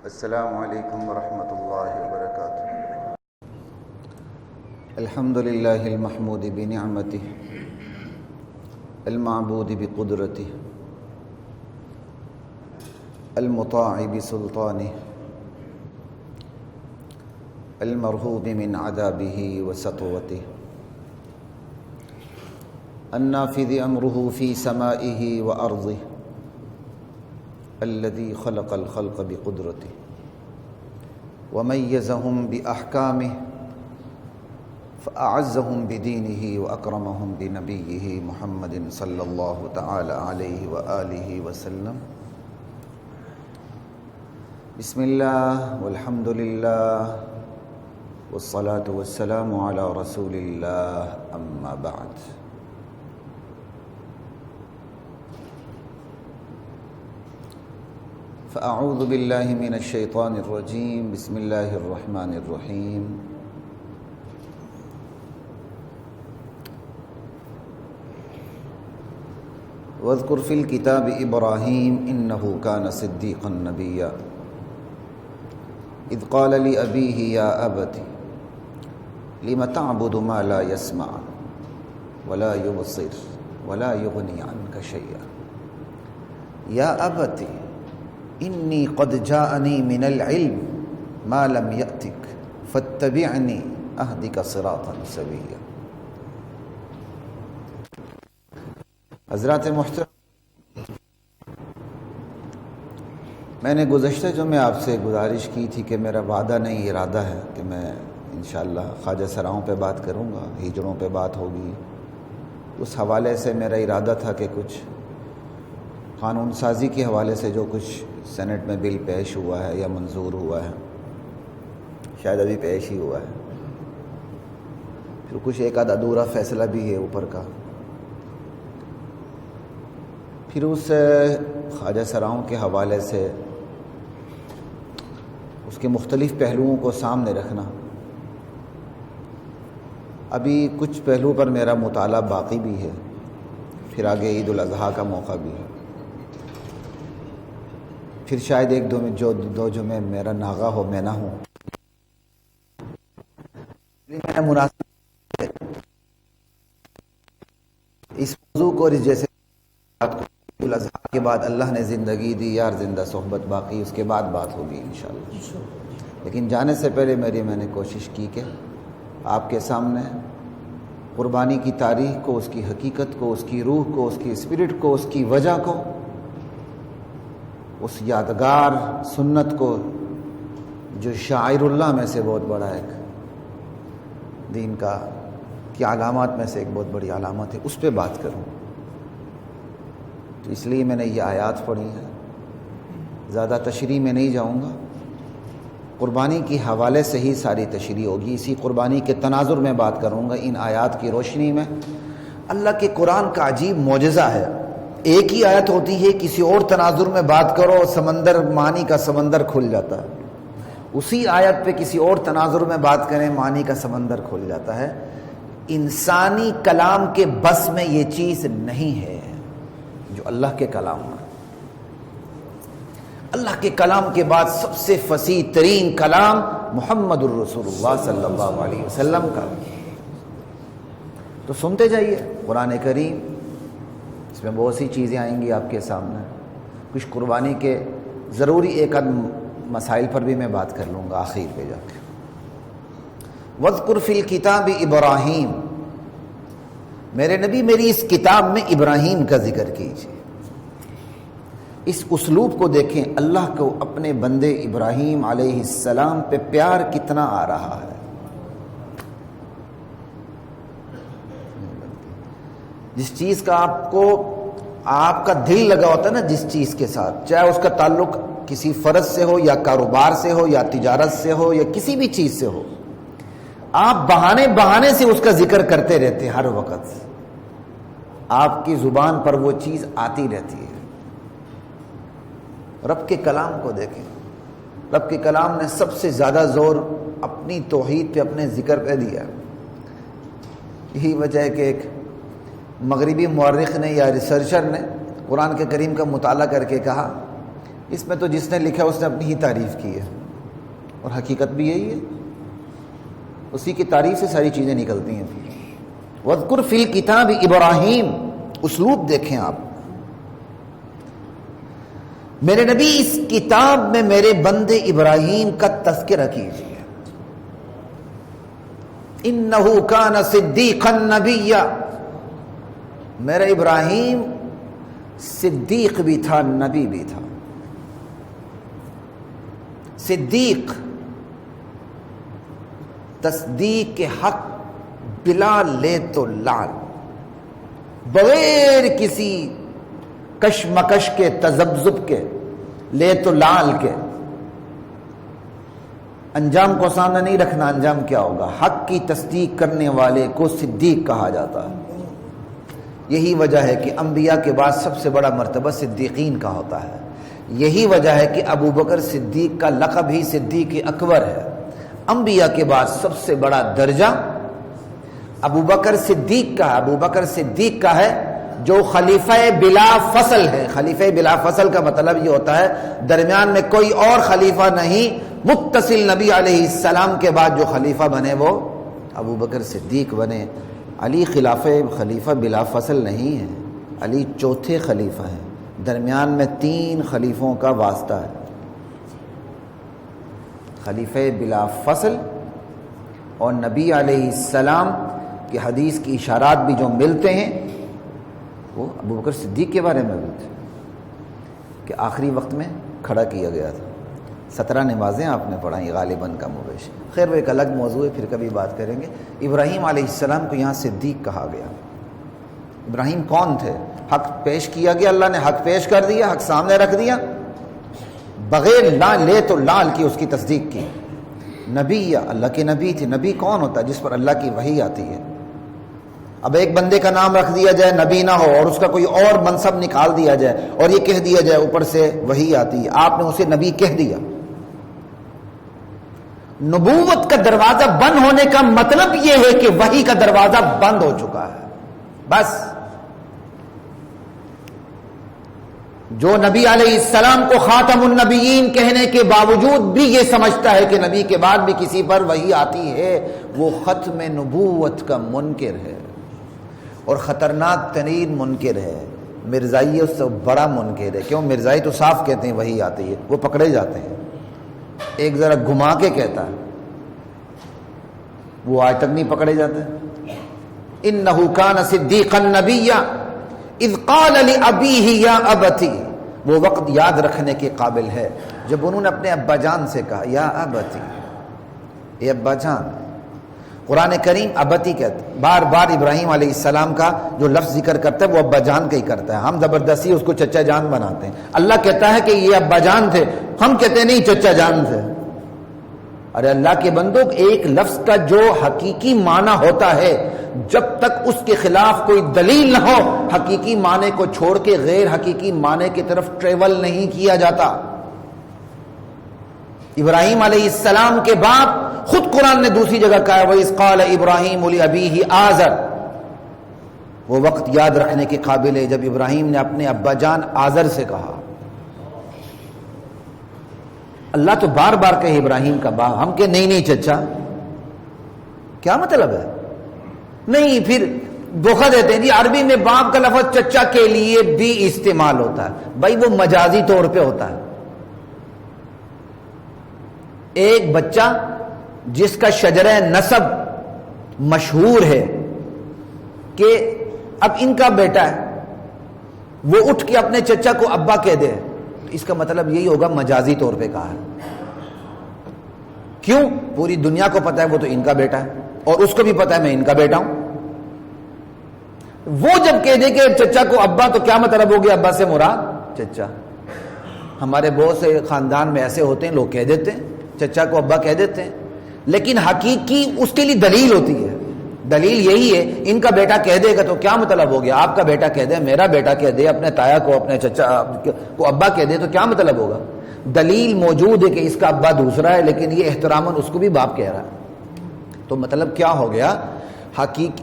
السلام علیکم ورحمۃ اللہ وبرکاتہ۔ الحمد للہ المحمود بنعمتہ المعبود بقدرتہ المطاع بسلطانہ المرہوب من عذابہ وسطوتہ النافذ امرہ فی سمائہ وارضہ الذي خلق الخلق بقدرته وميزهم بأحكامه فأعزهم بدينه وأكرمهم بنبيه محمد صلى الله تعالى عليه وآله وسلم. بسم الله والحمد لله والصلاة والسلام على رسول الله أما بعد. فأعوذ بالله من الشيطان الرجيم. بسم الله الرحمن الرحيم. واذكر في الكتاب إبراهيم إنه كان صديقا نبيا إذ قال لأبيه يا أبت لم تعبد ما لا يسمع ولا يبصر ولا يغني عنك شيئا يا أبت انی قد جاءنی من العلم ما لم یأتک فاتبعنی اہدک صراطا سویا. حضرات محترم، میں نے گزشتہ جمعے آپ سے گزارش کی تھی کہ میرا وعدہ نہیں ارادہ ہے کہ میں انشاءاللہ خواجہ سراؤں پہ بات کروں گا، ہجڑوں پہ بات ہوگی. اس حوالے سے میرا ارادہ تھا کہ کچھ قانون سازی کے حوالے سے جو کچھ سینٹ میں بل پیش ہوا ہے یا منظور ہوا ہے، شاید ابھی پیش ہی ہوا ہے، پھر کچھ ایک آدھ ادھورا فیصلہ بھی ہے اوپر کا، پھر اس خواجہ سراؤں کے حوالے سے اس کے مختلف پہلوؤں کو سامنے رکھنا. ابھی کچھ پہلو پر میرا مطالعہ باقی بھی ہے، پھر آگے عید الاضحیٰ کا موقع بھی ہے، پھر شاید ایک دو جمعے میرا ناغہ ہو، میں نہ ہوں. میں مناسب اس موضوع کو جیسے عید الاضحیٰ کے بعد اللہ نے زندگی دی، یار زندہ صحبت باقی، اس کے بعد بات ہوگی انشاءاللہ. لیکن جانے سے پہلے میں نے کوشش کی کہ آپ کے سامنے قربانی کی تاریخ کو، اس کی حقیقت کو، اس کی روح کو، اس کی اسپرٹ کو، اس کی وجہ کو، اس یادگار سنت کو جو شاعر اللہ میں سے بہت بڑا ایک دین کا کی علامات میں سے ایک بہت بڑی علامت ہے، اس پہ بات کروں. تو اس لیے میں نے یہ آیات پڑھی ہیں. زیادہ تشریح میں نہیں جاؤں گا، قربانی کے حوالے سے ہی ساری تشریح ہوگی. اسی قربانی کے تناظر میں بات کروں گا ان آیات کی روشنی میں. اللہ کے قرآن کا عجیب معجزہ ہے. ایک ہی آیت ہوتی ہے، کسی اور تناظر میں بات کرو سمندر، معنی کا سمندر کھل جاتا ہے. اسی آیت پہ کسی اور تناظر میں بات کریں، معنی کا سمندر کھل جاتا ہے. انسانی کلام کے بس میں یہ چیز نہیں ہے جو اللہ کے کلام میں. اللہ کے کلام کے بعد سب سے فصیح ترین کلام محمد الرسول اللہ صلی اللہ علیہ وسلم کا. تو سنتے جائیے قرآن کریم، اس میں بہت سی چیزیں آئیں گی آپ کے سامنے. کچھ قربانی کے ضروری ایک آدھ مسائل پر بھی میں بات کر لوں گا آخر پہ جا کے. وَاذْكُرْ فِي الْكِتَابِ ابراہیم، میرے نبی میری اس کتاب میں ابراہیم کا ذکر کیجیے. اس اسلوب کو دیکھیں، اللہ کو اپنے بندے ابراہیم علیہ السلام پہ پیار کتنا آ رہا ہے. جس چیز کا آپ کا دل لگا ہوتا ہے نا، جس چیز کے ساتھ، چاہے اس کا تعلق کسی فرض سے ہو یا کاروبار سے ہو یا تجارت سے ہو یا کسی بھی چیز سے ہو، آپ بہانے سے اس کا ذکر کرتے رہتے ہیں. ہر وقت آپ کی زبان پر وہ چیز آتی رہتی ہے. رب کے کلام کو دیکھیں، رب کے کلام نے سب سے زیادہ زور اپنی توحید پہ، اپنے ذکر پہ دیا. یہی وجہ ہے کہ ایک مغربی مورخ نے یا ریسرچر نے قرآن کے کریم کا مطالعہ کر کے کہا اس میں تو جس نے لکھا اس نے اپنی ہی تعریف کی ہے، اور حقیقت بھی یہی ہے، اسی کی تعریف سے ساری چیزیں نکلتی ہیں۔ وَاذْكُرْ فِي الْكِتَابِ ابراہیم، اسلوب دیکھیں آپ، میرے نبی اس کتاب میں میرے بندے ابراہیم کا تذکرہ کیجیے۔ اِنَّهُ كَانَ صِدِّيقًا نَبِيًّا، میرا ابراہیم صدیق بھی تھا، نبی بھی تھا۔ صدیق تصدیق کے حق بلا لے تو لال، بغیر کسی کشمکش کے، تذبذب کے، لے تو لال کے، انجام کو سامنے نہیں رکھنا، انجام کیا ہوگا۔ حق کی تصدیق کرنے والے کو صدیق کہا جاتا ہے۔ یہی وجہ ہے کہ انبیاء کے بعد سب سے بڑا مرتبہ صدیقین کا ہوتا ہے۔ یہی وجہ ہے کہ ابو بکر صدیق کا لقب ہی صدیق اکبر ہے۔ انبیاء کے بعد سب سے بڑا درجہ ابو بکر صدیق کا ہے۔ ابو بکر صدیق کا ہے جو خلیفہ بلا فصل ہے۔ خلیفہ بلا فصل کا مطلب یہ ہوتا ہے درمیان میں کوئی اور خلیفہ نہیں، متصل نبی علیہ السلام کے بعد جو خلیفہ بنے وہ ابو بکر صدیق بنے۔ علی خلیفہ بلا فصل نہیں ہے، علی چوتھے خلیفہ ہیں، درمیان میں 3 خلیفوں کا واسطہ ہے۔ خلیفہ بلا فصل اور نبی علیہ السلام کی حدیث کی اشارات بھی جو ملتے ہیں وہ ابو بکر صدیق کے بارے میں ملتے ہیں کہ آخری وقت میں کھڑا کیا گیا تھا۔ 17 نمازیں آپ نے پڑھائیں غالباً کم و بیش۔ خیر وہ ایک الگ موضوع ہے، پھر کبھی بات کریں گے۔ ابراہیم علیہ السلام کو یہاں صدیق کہا گیا۔ ابراہیم کون تھے؟ حق پیش کیا گیا، اللہ نے حق پیش کر دیا، حق سامنے رکھ دیا، بغیر لے تو لال کی اس کی تصدیق کی۔ نبی یا اللہ کے نبی تھے۔ نبی کون ہوتا ہے؟ جس پر اللہ کی وحی آتی ہے۔ اب ایک بندے کا نام رکھ دیا جائے نبی نہ ہو اور اس کا کوئی اور منصب نکال دیا جائے اور یہ کہہ دیا جائے اوپر سے وحی آتی ہے، آپ نے اسے نبی کہہ دیا۔ نبوت کا دروازہ بند ہونے کا مطلب یہ ہے کہ وحی کا دروازہ بند ہو چکا ہے۔ بس جو نبی علیہ السلام کو خاتم النبیین کہنے کے باوجود بھی یہ سمجھتا ہے کہ نبی کے بعد بھی کسی پر وحی آتی ہے، وہ ختم نبوت کا منکر ہے اور خطرناک ترین منکر ہے۔ مرزائی اس سے بڑا منکر ہے۔ کیوں؟ مرزائی تو صاف کہتے ہیں وحی آتی ہے، وہ پکڑے جاتے ہیں۔ ایک ذرا گھما کے کہتا ہے، وہ آج تک نہیں پکڑے جاتے۔ انہ کان صدیقا نبیا اذ قال لابیہ یا ابتی، وہ وقت یاد رکھنے کے قابل ہے جب انہوں نے اپنے ابا جان سے کہا یا ابتی، اے ابا جان۔ قرآن کریم ابتی کہتا ہے، بار بار ابراہیم علیہ السلام کا جو لفظ ذکر کرتا ہے وہ ابا جان کا ہی کرتا ہے۔ ہم زبردستی اس کو چچا جان بناتے ہیں۔ اللہ کہتا ہے کہ یہ ابا جان تھے، ہم کہتے ہیں نہیں چچا جان تھے۔ ارے اللہ کے بندو، ایک لفظ کا جو حقیقی معنی ہوتا ہے جب تک اس کے خلاف کوئی دلیل نہ ہو، حقیقی معنی کو چھوڑ کے غیر حقیقی معنی کی طرف ٹریول نہیں کیا جاتا۔ ابراہیم علیہ السلام کے باپ خود قرآن نے دوسری جگہ کہا وَإِذْ قَالَ إِبْرَاهِيمُ لِأَبِيهِ آزر، وہ وقت یاد رکھنے کے قابل ہے جب ابراہیم نے اپنے ابا جان آزر سے کہا۔ اللہ تو بار بار کہے ابراہیم کا باپ، ہم کہ نہیں چچا، کیا مطلب ہے؟ نہیں، پھر دھوکہ دیتے ہیں جی عربی میں باپ کا لفظ چچا کے لیے بھی استعمال ہوتا ہے۔ بھائی وہ مجازی طور پہ ہوتا ہے۔ ایک بچہ جس کا شجرہ نسب مشہور ہے کہ اب ان کا بیٹا ہے، وہ اٹھ کے اپنے چچا کو ابا کہہ دے، اس کا مطلب یہی ہوگا مجازی طور پہ کہا ہے۔ کیوں؟ پوری دنیا کو پتا ہے وہ تو ان کا بیٹا ہے اور اس کو بھی پتا ہے میں ان کا بیٹا ہوں۔ وہ جب کہہ دے کہ چچا کو ابا، تو کیا مطلب ہو گیا ابا سے مراد چچا۔ ہمارے بہت سے خاندان میں ایسے ہوتے ہیں، لوگ کہہ دیتے ہیں چچا کو ابا کہہ دیتے ہیں، لیکن حقیقی اس کے لیے دلیل ہوتی ہے۔ دلیل یہی ہے، ان کا بیٹا کہہ دے گا تو کیا مطلب ہو گیا؟ آپ کا بیٹا کہہ دے، میرا بیٹا کہہ دے، اپنے تایا کو، اپنے چچا کو ابا کہہ دے تو کیا مطلب ہوگا؟ دلیل موجود ہے کہ اس کا ابا دوسرا ہے، لیکن یہ احتراماً اس کو بھی باپ کہہ رہا ہے۔ تو مطلب کیا ہو گیا؟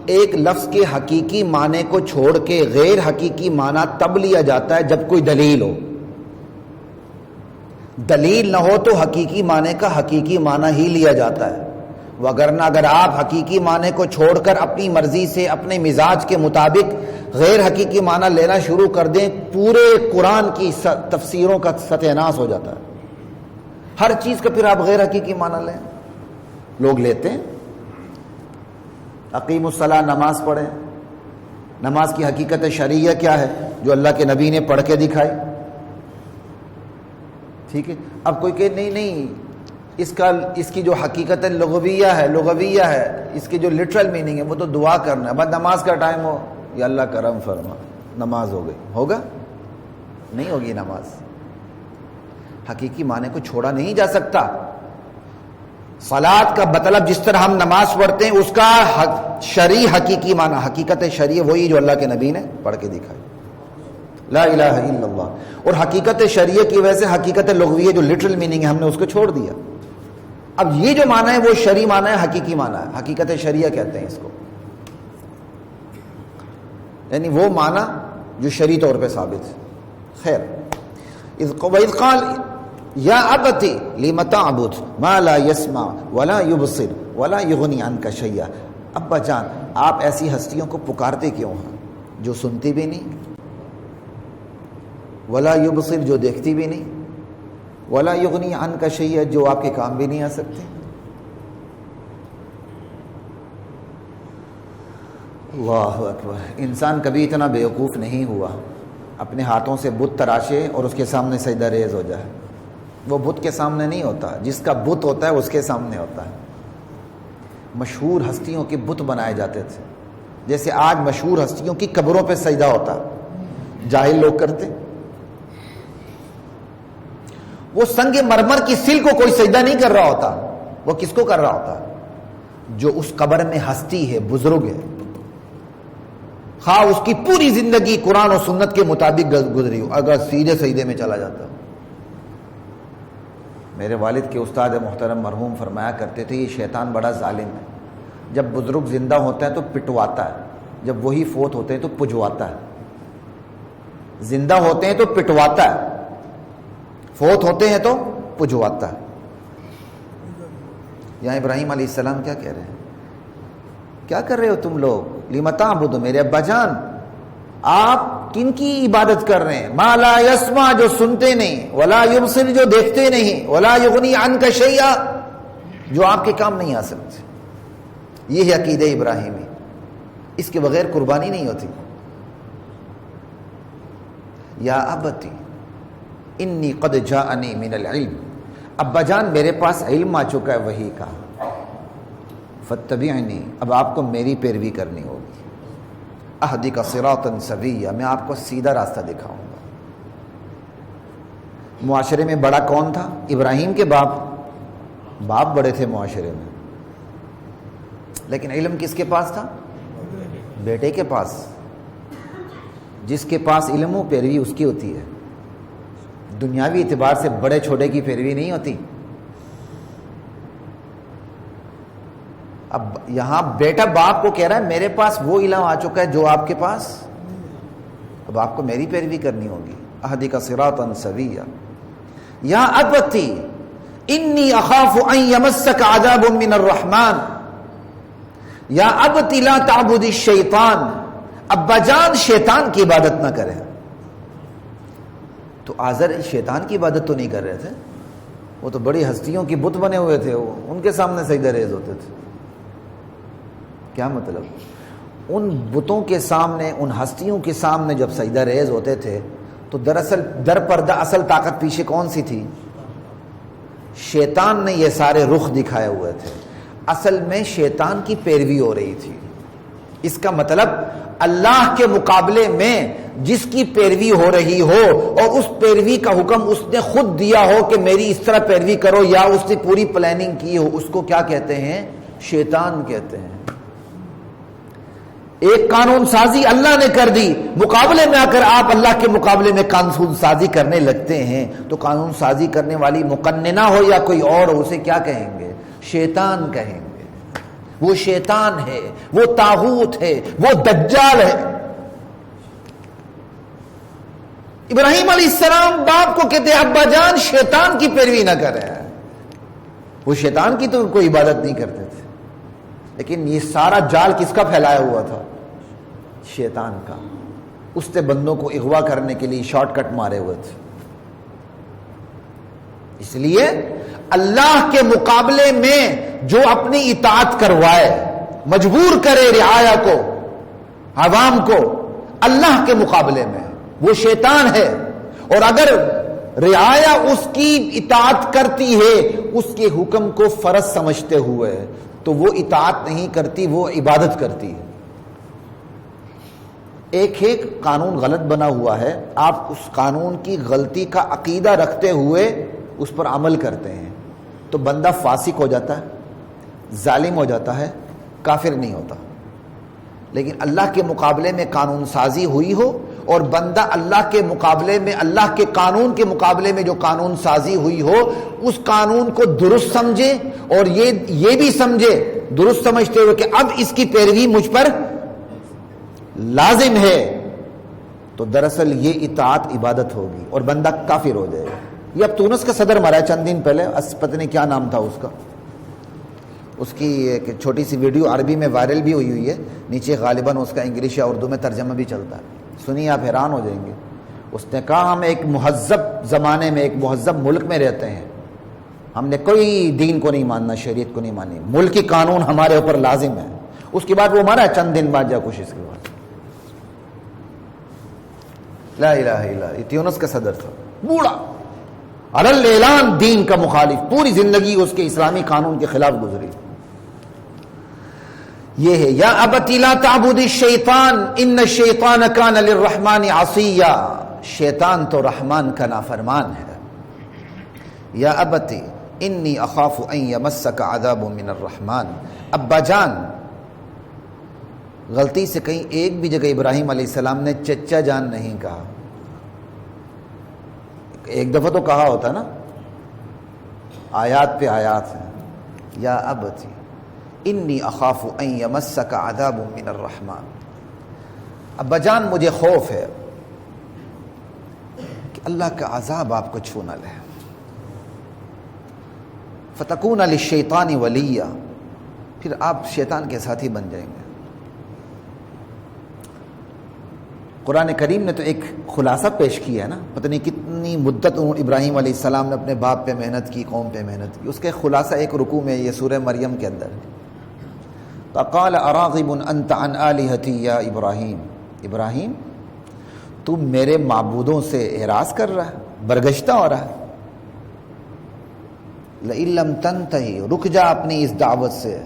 ایک لفظ کے حقیقی معنی کو چھوڑ کے غیر حقیقی معنی تب لیا جاتا ہے جب کوئی دلیل ہو۔ دلیل نہ ہو تو حقیقی معنی کا حقیقی معنی ہی لیا جاتا ہے، وگرنہ اگر آپ حقیقی معنی کو چھوڑ کر اپنی مرضی سے اپنے مزاج کے مطابق غیر حقیقی معنی لینا شروع کر دیں، پورے قرآن کی تفسیروں کا ستیہ ناش ہو جاتا ہے۔ ہر چیز کا پھر آپ غیر حقیقی معنی لیں، لوگ لیتے ہیں۔ اقیم الصلاۃ، نماز پڑھیں، نماز کی حقیقت شرعیہ کیا ہے؟ جو اللہ کے نبی نے پڑھ کے دکھائی، ٹھیک ہے۔ اب کوئی کہ نہیں اس کی جو حقیقت لغویہ ہے، اس کی جو لٹرل میننگ ہے وہ تو دعا کرنا ہے، بس نماز کا ٹائم ہو یا اللہ کرم فرما نماز ہو گئی، ہوگا نہیں ہوگی نماز۔ حقیقی معنی کو چھوڑا نہیں جا سکتا۔ صلاۃ کا مطلب جس طرح ہم نماز پڑھتے ہیں اس کا شرعی حقیقی معنی، حقیقت شرعی وہی جو اللہ کے نبی نے پڑھ کے دکھائی، لا الہ الا اللہ۔ اور حقیقت شرعیہ کی وجہ سے حقیقت لغویہ جو لٹرل میننگ ہے ہم نے اس کو چھوڑ دیا۔ اب یہ جو معنی ہے وہ شرعی معنی ہے، حقیقی معنی ہے، حقیقت شرعیہ کہتے ہیں اس کو، یعنی وہ معنی جو شرعی طور پہ ثابت ہے۔ خیر، وَإِذْ قَالَ یا ابتی لِمَ تَعْبُدُ مَا لَا يَسْمَعُ وَلَا يُبْصِرُ وَلَا يُغْنِي عَنْكَ شَيْئًا، ابا جان آپ ایسی ہستیوں کو پکارتے کیوں ہیں جو سنتی بھی نہیں، ولا یبصر جو دیکھتی بھی نہیں، ولا یغنی عنک شیئا جو آپ کے کام بھی نہیں آ سکتے؟ اللہ اکبر۔ انسان کبھی اتنا بیوقوف نہیں ہوا اپنے ہاتھوں سے بت تراشے اور اس کے سامنے سجدہ ریز ہو جائے۔ وہ بت کے سامنے نہیں ہوتا، جس کا بت ہوتا ہے اس کے سامنے ہوتا ہے۔ مشہور ہستیوں کے بت بنائے جاتے تھے، جیسے آج مشہور ہستیوں کی قبروں پہ سجدہ ہوتا، جاہل لوگ کرتے۔ وہ سنگ مرمر کی سل کو کوئی سجدہ نہیں کر رہا ہوتا، وہ کس کو کر رہا ہوتا؟ جو اس قبر میں ہستی ہے، بزرگ ہے، خواہ اس کی پوری زندگی قرآن و سنت کے مطابق گزری ہو، اگر سیدھے سجدے میں چلا جاتا۔ میرے والد کے استاد محترم مرحوم فرمایا کرتے تھے یہ شیطان بڑا ظالم ہے، جب بزرگ زندہ ہوتا ہے تو پٹواتا ہے، جب وہی فوت ہوتے ہیں تو پجواتا ہے۔ زندہ ہوتے ہیں تو پٹواتا ہے، فوت ہوتے ہیں تو پجواتا ہے۔ یہاں ابراہیم علیہ السلام کیا کہہ رہے ہیں؟ کیا کر رہے ہو تم لوگ؟ لِمَ تَعْبُدُ، میرے ابا جان آپ کن کی عبادت کر رہے ہیں؟ مَا لَا يَسْمَعُ جو سنتے نہیں، وَلَا يُبْصِرُ جو دیکھتے نہیں، وَلَا يُغْنِي عَنْكَ شَيْئًا جو آپ کے کام نہیں آ سکتے۔ یہ ہے عقیدہ ابراہیمی، اس کے بغیر قربانی نہیں ہوتی۔ یا ابتی انی قد جاءنی من العلم، ابا جان میرے پاس علم آ چکا ہے وحی کا، فاتبعنی اب آپ کو میری پیروی کرنی ہوگی، اہدک صراطا سویا میں آپ کو سیدھا راستہ دکھاؤں گا۔ معاشرے میں بڑا کون تھا؟ ابراہیم کے باپ بڑے تھے معاشرے میں، لیکن علم کس کے پاس تھا؟ بیٹے کے پاس۔ جس کے پاس علم ہو پیروی اس کی ہوتی ہے، دنیاوی اعتبار سے بڑے چھوٹے کی پیروی نہیں ہوتی۔ اب یہاں بیٹا باپ کو کہہ رہا ہے میرے پاس وہ علم آ چکا ہے جو آپ کے پاس، اب آپ کو میری پیروی کرنی ہوگی۔ اہدک صراطا سویا یا ابتی انی اخاف ان یمسک عذاب من الرحمن یا ابتی لا تعبد الشیطان، ابا جان شیطان کی عبادت نہ کرے۔ تو آزر شیطان کی عبادت تو نہیں کر رہے تھے، وہ تو بڑی ہستیوں کی بت بنے ہوئے تھے، وہ ان کے سامنے سجدہ ریز ہوتے تھے۔ کیا مطلب؟ ان بتوں کے سامنے، ان ہستیوں کے سامنے جب سجدہ ریز ہوتے تھے تو دراصل در پردہ اصل طاقت پیچھے کون سی تھی؟ شیطان نے یہ سارے رخ دکھائے ہوئے تھے، اصل میں شیطان کی پیروی ہو رہی تھی۔ اس کا مطلب اللہ کے مقابلے میں جس کی پیروی ہو رہی ہو اور اس پیروی کا حکم اس نے خود دیا ہو کہ میری اس طرح پیروی کرو، یا اس نے پوری پلاننگ کی ہو، اس کو کیا کہتے ہیں؟ شیطان کہتے ہیں۔ ایک قانون سازی اللہ نے کر دی، مقابلے میں آ کر آپ اللہ کے مقابلے میں قانون سازی کرنے لگتے ہیں، تو قانون سازی کرنے والی مقننہ ہو یا کوئی اور ہو، اسے کیا کہیں گے؟ شیطان کہیں گے۔ وہ شیطان ہے، وہ طاغوت ہے، وہ دجال ہے۔ ابراہیم علیہ السلام باپ کو کہتے ہیں ابا جان شیطان کی پیروی نہ کریں. وہ شیطان کی تو کوئی عبادت نہیں کرتے تھے، لیکن یہ سارا جال کس کا پھیلایا ہوا تھا؟ شیطان کا. اس نے بندوں کو اغوا کرنے کے لیے شارٹ کٹ مارے ہوئے تھے. اس لیے اللہ کے مقابلے میں جو اپنی اطاعت کروائے، مجبور کرے رعایا کو، عوام کو، اللہ کے مقابلے میں وہ شیطان ہے. اور اگر رعایا اس کی اطاعت کرتی ہے اس کے حکم کو فرض سمجھتے ہوئے، تو وہ اطاعت نہیں کرتی، وہ عبادت کرتی ہے. ایک قانون غلط بنا ہوا ہے، آپ اس قانون کی غلطی کا عقیدہ رکھتے ہوئے اس پر عمل کرتے ہیں تو بندہ فاسق ہو جاتا ہے، ظالم ہو جاتا ہے، کافر نہیں ہوتا. لیکن اللہ کے مقابلے میں قانون سازی ہوئی ہو اور بندہ اللہ کے مقابلے میں، اللہ کے قانون کے مقابلے میں جو قانون سازی ہوئی ہو، اس قانون کو درست سمجھے اور یہ بھی سمجھے، درست سمجھتے ہوئے کہ اب اس کی پیروی مجھ پر لازم ہے، تو دراصل یہ اطاعت عبادت ہوگی اور بندہ کافر ہو جائے گا. یہ اب تونس کا صدر مرا ہے چند دن پہلے، پتہ نہیں کیا نام تھا اس کا. اس کی ایک چھوٹی سی ویڈیو عربی میں وائرل بھی ہوئی ہے، نیچے غالباً اس کا انگلش یا اردو میں ترجمہ بھی چلتا ہے. سنیے آپ حیران ہو جائیں گے. اس نے کہا ہم ایک مہذب زمانے میں، ایک مہذب ملک میں رہتے ہیں، ہم نے کوئی دین کو نہیں ماننا، شریعت کو نہیں مانی، ملکی قانون ہمارے اوپر لازم ہے. اس کے بعد وہ مرا چند دن بعد جا کچھ اس کے بعد. لا الہ الا اللہ. یہ تیونس کا صدر تھا، بوڑھا، علل اعلان دین کا مخالف، پوری زندگی اس کے اسلامی قانون کے خلاف گزری. یہ ہے یا ابت لا تعبد الشیطان ان الشیطان کان للرحمن عصیا. شیطان تو رحمان کا نافرمان ہے. یا ابت انی اخاف ان یمسک عذاب من الرحمن. ابا جان، غلطی سے کہیں ایک بھی جگہ ابراہیم علیہ السلام نے چچا جان نہیں کہا. ایک دفعہ تو کہا ہوتا نا، آیات پہ آیات ہیں. یا ابتی انی اخاف ان یمسک عذاب من الرحمن. ابا جان مجھے خوف ہے کہ اللہ کا عذاب آپ کو چھو نہ لے. فتکون للشیطان ولیا، پھر آپ شیطان کے ساتھی بن جائیں گے. قرآن کریم نے تو ایک خلاصہ پیش کیا ہے نا، پتہ نہیں کتنی مدت ابراہیم علیہ السلام نے اپنے باپ پہ محنت کی، قوم پہ محنت کی. اس کا خلاصہ ایک رکوع میں، یہ سورہ مریم کے اندر. فقال اراغب انت عن آلہتی یا ابراہیم. ابراہیم تو میرے معبودوں سے اعراض کر رہا ہے، برگشتہ ہو رہا ہے. لئن لم تنتہی، رک جا اپنی اس دعوت سے،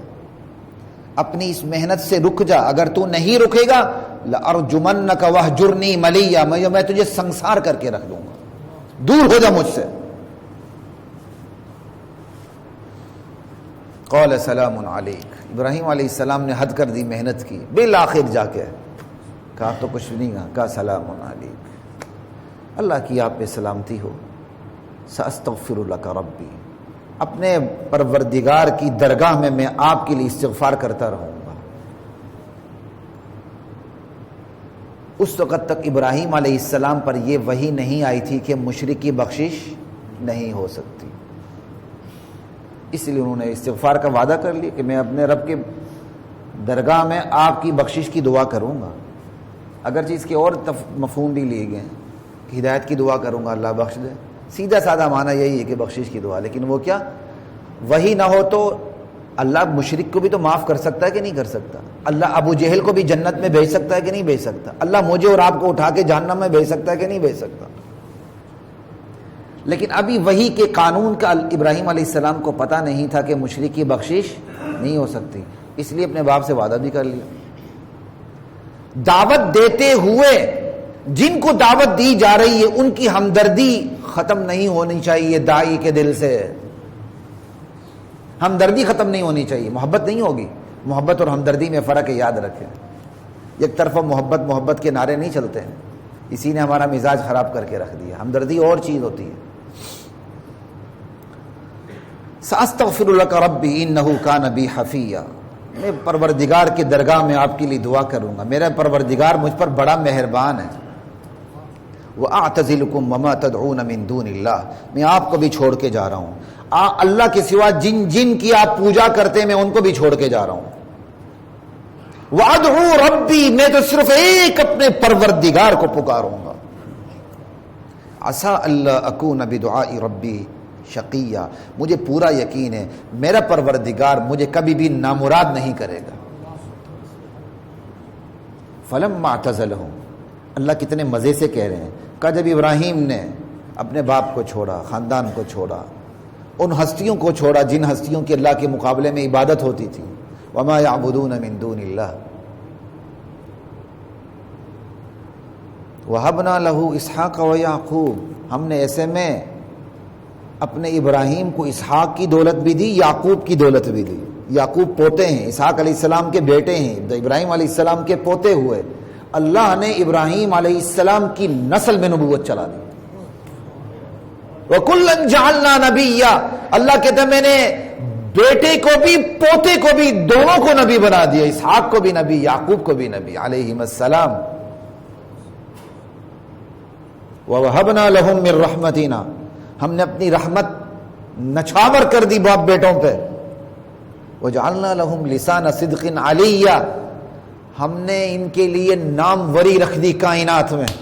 اپنی اس محنت سے رک جا. اگر تو نہیں رکے گا لأرجمنک وہجرنی ملیا، میں تجھے سنسار کر کے رکھ دوں گا، دور ہو جا مجھ سے. قال سلام علیک. ابراہیم علیہ السلام نے حد کر دی، محنت کی، بالآخر جا کے کہا تو کچھ نہیں کہا سلام علیک، اللہ کی آپ پہ سلامتی ہو. ساستغفر لک ربی، اپنے پروردگار کی درگاہ میں آپ کے لیے استغفار کرتا رہوں گا. اس وقت تک ابراہیم علیہ السلام پر یہ وحی نہیں آئی تھی کہ مشرک کی بخشش نہیں ہو سکتی. اس لیے انہوں نے استغفار کا وعدہ کر لیا کہ میں اپنے رب کے درگاہ میں آپ کی بخشش کی دعا کروں گا. اگرچہ اس کے اور مفہوم بھی لیے گئے کہ ہدایت کی دعا کروں گا، اللہ بخش دے. سیدھا سادہ معنی یہی ہے کہ بخشش کی دعا. لیکن وہ کیا، وہی نہ ہو تو اللہ مشرک کو بھی تو معاف کر سکتا ہے کہ نہیں کر سکتا؟ اللہ ابو جہل کو بھی جنت میں بھیج سکتا ہے کہ نہیں بھیج سکتا؟ اللہ مجھے اور آپ کو اٹھا کے جہنم میں بھیج سکتا ہے کہ نہیں بھیج سکتا؟ لیکن ابھی وحی کے قانون کا ابراہیم علیہ السلام کو پتہ نہیں تھا کہ مشرک کی بخشش نہیں ہو سکتی. اس لیے اپنے باپ سے وعدہ بھی کر لیا. دعوت دیتے ہوئے جن کو دعوت دی جا رہی ہے ان کی ہمدردی ختم نہیں ہونی چاہیے. داعی کے دل سے ہمدردی ختم نہیں ہونی چاہیے. محبت نہیں ہوگی، محبت اور ہمدردی میں فرق ہے، یاد رکھیں. ایک طرفہ محبت کے نعرے نہیں چلتے ہیں، اسی نے ہمارا مزاج خراب کر کے رکھ دیا. ہمدردی اور چیز ہوتی ہے. ساستغفر لک ربی انہ کان بی حفیا، میں پروردگار کی درگاہ میں آپ کے لیے دعا کروں گا، میرا پروردگار مجھ پر بڑا مہربان ہے. وَأَعْتَزِلُكُمْ وَمَا تَدْعُونَ مِن دُونِ اللَّهِ، میں آپ کو بھی چھوڑ کے جا رہا ہوں، اللہ کے سوا جن جن کی آپ پوجا کرتے ہیں میں ان کو بھی چھوڑ کے جا رہا ہوں۔ وَأَدْعُو رَبِّي، میں تو صرف ایک اپنے پروردگار کو پکاروں گا۔ عَسَىٰ أَلَّا أَكُونَ بِدُعَاءِ رَبِّي شَقِيًّا، مجھے پورا یقین ہے میرا پروردگار مجھے کبھی بھی نامراد نہیں کرے گا۔ فَلَمَّا اعْتَزَلَهُمْ، اللہ کتنے مزے سے کہہ رہے ہیں، کہ جب ابراہیم نے اپنے باپ کو چھوڑا، خاندان کو چھوڑا، ان ہستیوں کو چھوڑا جن ہستیوں کی اللہ کے مقابلے میں عبادت ہوتی تھی، وما يعبدون من دون اللہ، وَهَبْنَا لَهُ إِسْحَاقَ وَيَعْقُوبَ، ہم نے ایسے میں اپنے ابراہیم کو اسحاق کی دولت بھی دی، یعقوب کی دولت بھی دی۔ یعقوب پوتے ہیں، اسحاق علیہ السلام کے بیٹے ہیں، ابراہیم علیہ السلام کے پوتے ہوئے۔ اللہ نے ابراہیم علیہ السلام کی نسل میں نبوت چلا دی۔ وَكُلًّا جَعَلْنَا نَبِيًّا، اللہ کہتا ہے میں نے بیٹے کو بھی پوتے کو بھی دونوں کو نبی بنا دیا، اسحاق کو بھی نبی، یعقوب کو بھی نبی علیہم السلام۔ وَوَهَبْنَا لَهُم مِّن رَحْمَتِنَا، ہم نے اپنی رحمت نچھاور کر دی باپ بیٹوں پہ۔ وَجَعَلْنَا لَهُمْ لِسَانَ صِدْقٍ عَلِيًّا، ہم نے ان کے لیے ناموری رکھ دی کائنات میں۔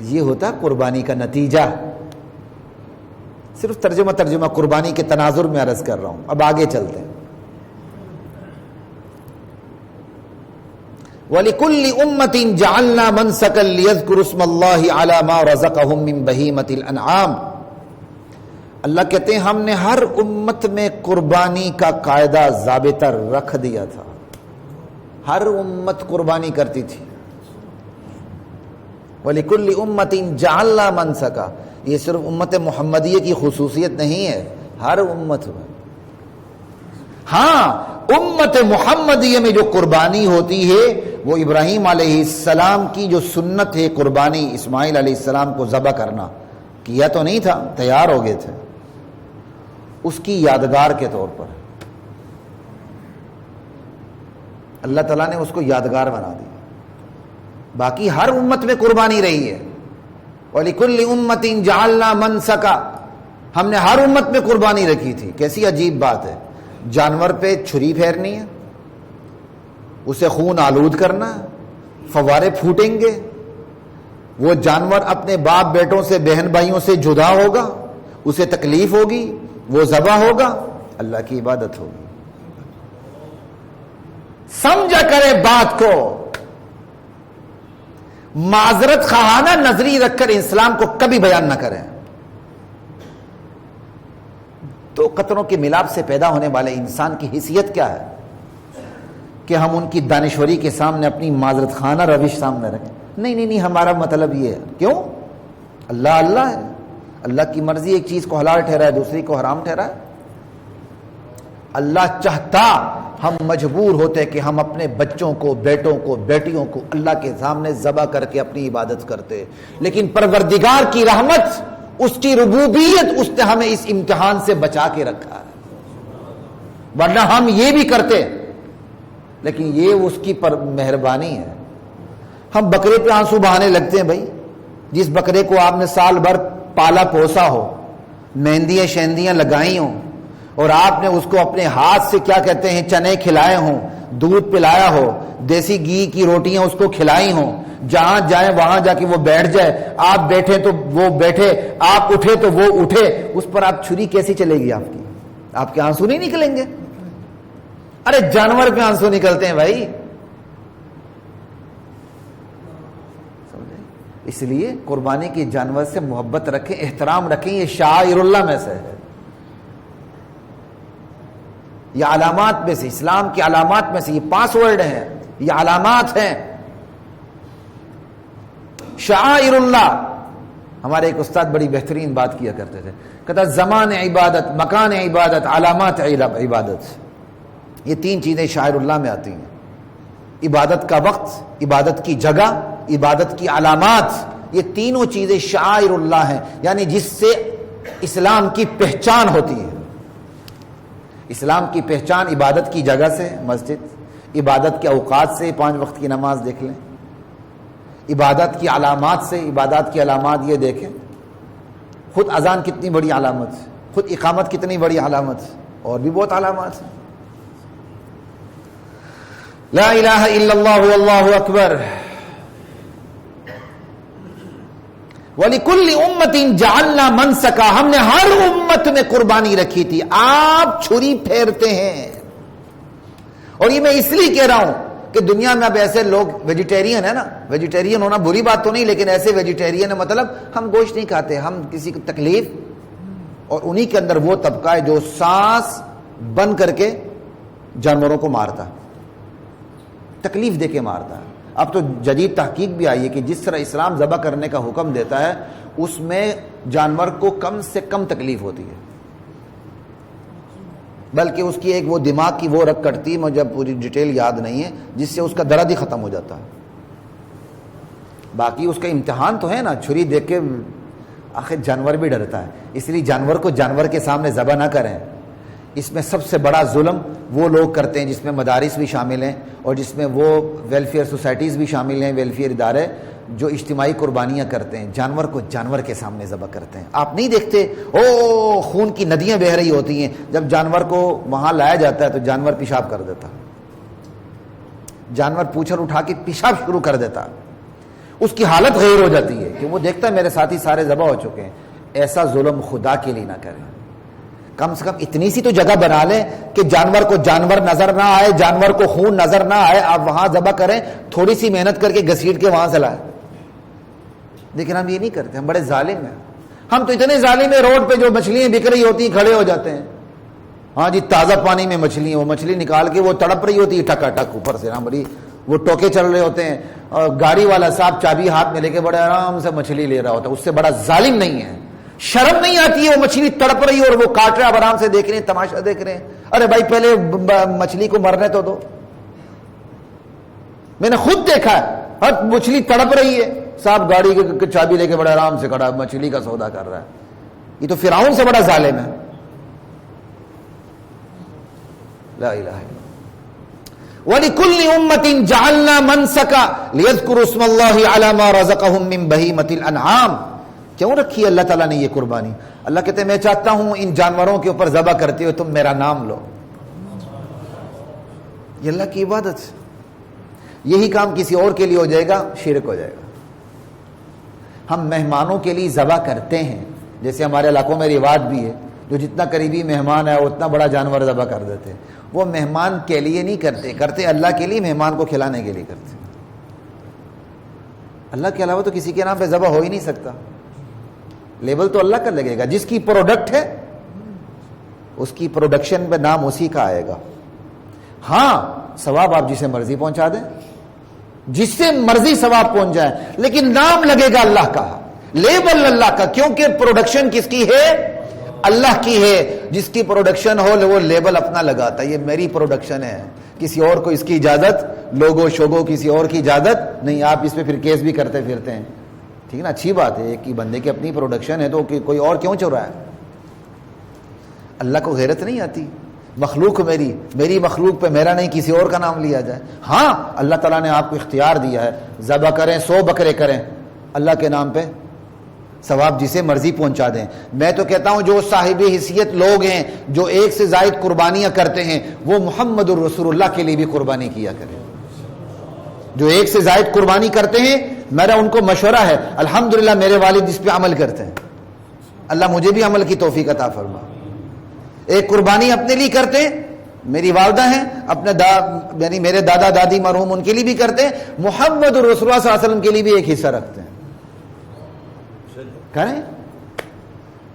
یہ ہوتا قربانی کا نتیجہ۔ صرف ترجمہ قربانی کے تناظر میں عرض کر رہا ہوں، اب آگے چلتے ہیں۔ وَلِكُلِّ أُمَّةٍ جَعَلْنَا مَنْسَكًا لِيَذْكُرُوا اسْمَ اللَّهِ عَلَى مَا رَزَقَهُم مِّن بَهِيمَةِ الْأَنْعَامِ، اللہ کہتے ہیں ہم نے ہر امت میں قربانی کا قاعدہ ضابطہ رکھ دیا تھا، ہر امت قربانی کرتی تھی۔ وَلِكُلِّ أُمَّةٍ جَعَلْنَا مَنْسَكًا، یہ صرف امت محمدیہ کی خصوصیت نہیں ہے، ہر امت میں۔ ہاں امت محمدیہ میں جو قربانی ہوتی ہے وہ ابراہیم علیہ السلام کی جو سنت ہے، قربانی اسماعیل علیہ السلام کو ذبح کرنا، کیا تو نہیں تھا، تیار ہو گئے تھے، اس کی یادگار کے طور پر اللہ تعالیٰ نے اس کو یادگار بنا دی۔ باقی ہر امت میں قربانی رہی ہے۔ وَلِكُلِّ أُمَّةٍ جَعَلْنَا مَنْسَكًا، ہم نے ہر امت میں قربانی رکھی تھی۔ کیسی عجیب بات ہے، جانور پہ چھری پھیرنی ہے، اسے خون آلود کرنا، فوارے پھوٹیں گے، وہ جانور اپنے باپ بیٹوں سے بہن بھائیوں سے جدا ہوگا، اسے تکلیف ہوگی، وہ ذبح ہوگا، اللہ کی عبادت ہوگی۔ سمجھا کرے بات کو، معذرت خواہانہ نظری رکھ کر اسلام کو کبھی بیان نہ کریں۔ تو قطروں کے ملاپ سے پیدا ہونے والے انسان کی حیثیت کیا ہے کہ ہم ان کی دانشوری کے سامنے اپنی معذرت خانہ روش سامنے رکھیں؟ نہیں، ہمارا مطلب یہ ہے۔ کیوں؟ اللہ ہے، اللہ کی مرضی ایک چیز کو حلال ٹھہرائے دوسری کو حرام ٹھہرائے۔ اللہ چاہتا ہم مجبور ہوتے کہ ہم اپنے بچوں کو، بیٹوں کو، بیٹیوں کو اللہ کے سامنے ذبح کر کے اپنی عبادت کرتے، لیکن پروردگار کی رحمت، اس کی ربوبیت، اس نے ہمیں اس امتحان سے بچا کے رکھا ہے، ورنہ ہم یہ بھی کرتے، لیکن یہ اس کی مہربانی ہے۔ ہم بکرے پہ آنسو بہانے لگتے ہیں بھائی، جس بکرے کو آپ نے سال بھر پالا پوسا ہو، مہندیاں شہندیاں لگائی ہوں، اور آپ نے اس کو اپنے ہاتھ سے کیا کہتے ہیں چنے کھلائے ہوں، دودھ پلایا ہو، دیسی گھی کی روٹیاں اس کو کھلائی ہوں، جہاں جائیں وہاں جا کے وہ بیٹھ جائے، آپ بیٹھے تو وہ بیٹھے، آپ اٹھے تو وہ اٹھے، اس پر آپ چھری کیسی چلے گی آپ کی؟ آپ کے آنسو نہیں نکلیں گے؟ ارے جانور پہ آنسو نکلتے ہیں بھائی۔ اس لیے قربانی کی جانور سے محبت رکھیں، احترام رکھیں، یہ شعائر اللہ میں سے ہے، یہ علامات میں سے، اسلام کی علامات میں سے یہ پاس ورڈ ہیں، یہ علامات ہیں۔ شعائر اللہ، ہمارے ایک استاد بڑی بہترین بات کیا کرتے تھے، کہتا زمان عبادت، مکان عبادت، علامات عبادت، یہ تین چیزیں شعائر اللہ میں آتی ہیں، عبادت کا وقت، عبادت کی جگہ، عبادت کی علامات، یہ تینوں چیزیں شعائر اللہ ہیں، یعنی جس سے اسلام کی پہچان ہوتی ہے۔ اسلام کی پہچان عبادت کی جگہ سے، مسجد، عبادت کے اوقات سے، 5 وقت کی نماز دیکھ لیں، عبادت کی علامات سے عبادات کی علامات یہ دیکھیں، خود اذان کتنی بڑی علامت ہے، خود اقامت کتنی بڑی علامت ہے، اور بھی بہت علامات ہیں. لا الہ الا اللہ واللہ اکبر. وَلِكُلِّ أُمَّةٍ جَعَلْنَا مَنْسَكًا، ہم نے ہر امت میں قربانی رکھی تھی. آپ چھری پھیرتے ہیں، اور یہ میں اس لیے کہہ رہا ہوں کہ دنیا میں اب ایسے لوگ ویجیٹیرین ہے نا، ویجیٹیرین ہونا بری بات تو نہیں، لیکن ایسے ویجیٹیرین ہے مطلب ہم گوشت نہیں کھاتے، ہم کسی کو تکلیف، اور انہی کے اندر وہ طبقہ ہے جو سانس بند کر کے جانوروں کو مارتا، تکلیف دے کے مارتا. اب تو جدید تحقیق بھی آئی ہے کہ جس طرح اسلام ذبح کرنے کا حکم دیتا ہے اس میں جانور کو کم سے کم تکلیف ہوتی ہے، بلکہ اس کی ایک وہ دماغ کی وہ رگ کٹتی ہے، مجھے پوری ڈیٹیل یاد نہیں ہے، جس سے اس کا درد ہی ختم ہو جاتا ہے. باقی اس کا امتحان تو ہے نا، چھری دیکھ کے آخر جانور بھی ڈرتا ہے، اس لیے جانور کو جانور کے سامنے ذبح نہ کریں. اس میں سب سے بڑا ظلم وہ لوگ کرتے ہیں جس میں مدارس بھی شامل ہیں اور جس میں وہ ویلفیئر سوسائٹیز بھی شامل ہیں، ویلفیئر ادارے جو اجتماعی قربانیاں کرتے ہیں، جانور کو جانور کے سامنے ذبح کرتے ہیں. آپ نہیں دیکھتے او خون کی ندیاں بہہ رہی ہوتی ہیں، جب جانور کو وہاں لایا جاتا ہے تو جانور پیشاب کر دیتا، جانور پوچھر اٹھا کے پیشاب شروع کر دیتا، اس کی حالت غیر ہو جاتی ہے کہ وہ دیکھتا ہے میرے ساتھی سارے ذبح ہو چکے ہیں. ایسا ظلم خدا کے لیے نہ کریں. کم سے کم اتنی سی تو جگہ بنا لیں کہ جانور کو جانور نظر نہ آئے، جانور کو خون نظر نہ آئے، آپ وہاں ذبح کریں، تھوڑی سی محنت کر کے گھسیٹ کے وہاں سے لائیں. لیکن ہم یہ نہیں کرتے، ہم بڑے ظالم ہیں. ہم تو اتنے ظالم ہیں، روڈ پہ جو مچھلیاں بک رہی ہوتی ہیں کھڑے ہو جاتے ہیں، ہاں جی تازہ پانی میں مچھلی، وہ مچھلی نکال کے وہ تڑپ رہی ہوتی ہے ٹکا ٹک اوپر سے، ہاں بڑی وہ ٹوکے چل رہے ہوتے ہیں، اور گاڑی والا صاحب چابی ہاتھ میں لے کے بڑے آرام سے مچھلی لے رہا ہوتا ہے. اس سے بڑا ظالم نہیں ہے. شرم نہیں آتی ہے، وہ مچھلی تڑپ رہی ہے اور وہ کاٹ رہے، آپ آرام سے دیکھ رہے ہیں، تماشا دیکھ رہے ہیں. ارے بھائی پہلے مچھلی کو مرنے تو دو. میں نے خود دیکھا ہے، ہر مچھلی تڑپ رہی ہے، صاحب گاڑی کی چابی لے کے بڑے آرام سے کھڑا مچھلی کا سودا کر رہا ہے. یہ تو فرعون سے بڑا ظالم ہے. لا الہ الا وَلِكُلِّ أُمَّةٍ جَعَلْنَا مَنْسَكًا لِيَذْكُرُوا اسْمَ اللَّهِ عَلَى مَا رَزَقَهُم مِّن بَهِيمَةِ الْأَنْعَامِ. کیوں رکھی اللہ تعالیٰ نے یہ قربانی؟ اللہ کہتے ہیں میں چاہتا ہوں ان جانوروں کے اوپر ذبح کرتے ہوئے تم میرا نام لو. یہ اللہ کی عبادت. یہی کام کسی اور کے لیے ہو جائے گا، شرک ہو جائے گا. ہم مہمانوں کے لیے ذبح کرتے ہیں، جیسے ہمارے علاقوں میں رواج بھی ہے، جو جتنا قریبی مہمان ہے اتنا بڑا جانور ذبح کر دیتے ہیں. وہ مہمان کے لیے نہیں کرتے اللہ کے لیے، مہمان کو کھلانے کے لیے کرتے. اللہ کے علاوہ تو کسی کے نام پہ ذبح ہو ہی نہیں سکتا. لیبل تو اللہ کا لگے گا. جس کی پروڈکٹ ہے اس کی پروڈکشن پہ نام اسی کا آئے گا. ہاں ثواب آپ جسے مرضی پہنچا دیں، جس سے مرضی ثواب پہنچ جائے، لیکن نام لگے گا اللہ کا، لیبل اللہ کا، کیونکہ پروڈکشن کس کی ہے؟ اللہ کی ہے. جس کی پروڈکشن ہو وہ لیبل اپنا لگاتا ہے، یہ میری پروڈکشن ہے، کسی اور کو اس کی اجازت، لوگو شوگو کسی اور کی اجازت نہیں. آپ اس پہ پھر کیس بھی کرتے پھرتے ہیں. ٹھیک ہے نا، اچھی بات ہے، ایک ہی بندے کی اپنی پروڈکشن ہے تو کوئی اور کیوں چورا ہے؟ اللہ کو غیرت نہیں آتی؟ مخلوق میری مخلوق پہ میرا نہیں کسی اور کا نام لیا جائے. ہاں اللہ تعالیٰ نے آپ کو اختیار دیا ہے، ذبح کریں، 100 بکرے کریں، اللہ کے نام پہ ثواب جسے مرضی پہنچا دیں. میں تو کہتا ہوں جو صاحب حیثیت لوگ ہیں جو ایک سے زائد قربانیاں کرتے ہیں، وہ محمد الرسول اللہ کے لیے بھی قربانی کیا کریں. جو ایک سے زائد قربانی کرتے ہیں، میرا ان کو مشورہ ہے، الحمدللہ میرے والد اس پہ عمل کرتے ہیں، اللہ مجھے بھی عمل کی توفیق عطا فرما. ایک قربانی اپنے لیے کرتے ہیں، میری والدہ ہیں اپنے یعنی میرے دادا دادی مرحوم ان کے لیے بھی کرتے ہیں، محمد الرسول اللہ صلی اللہ علیہ وسلم کے لیے بھی ایک حصہ رکھتے ہیں. کریں.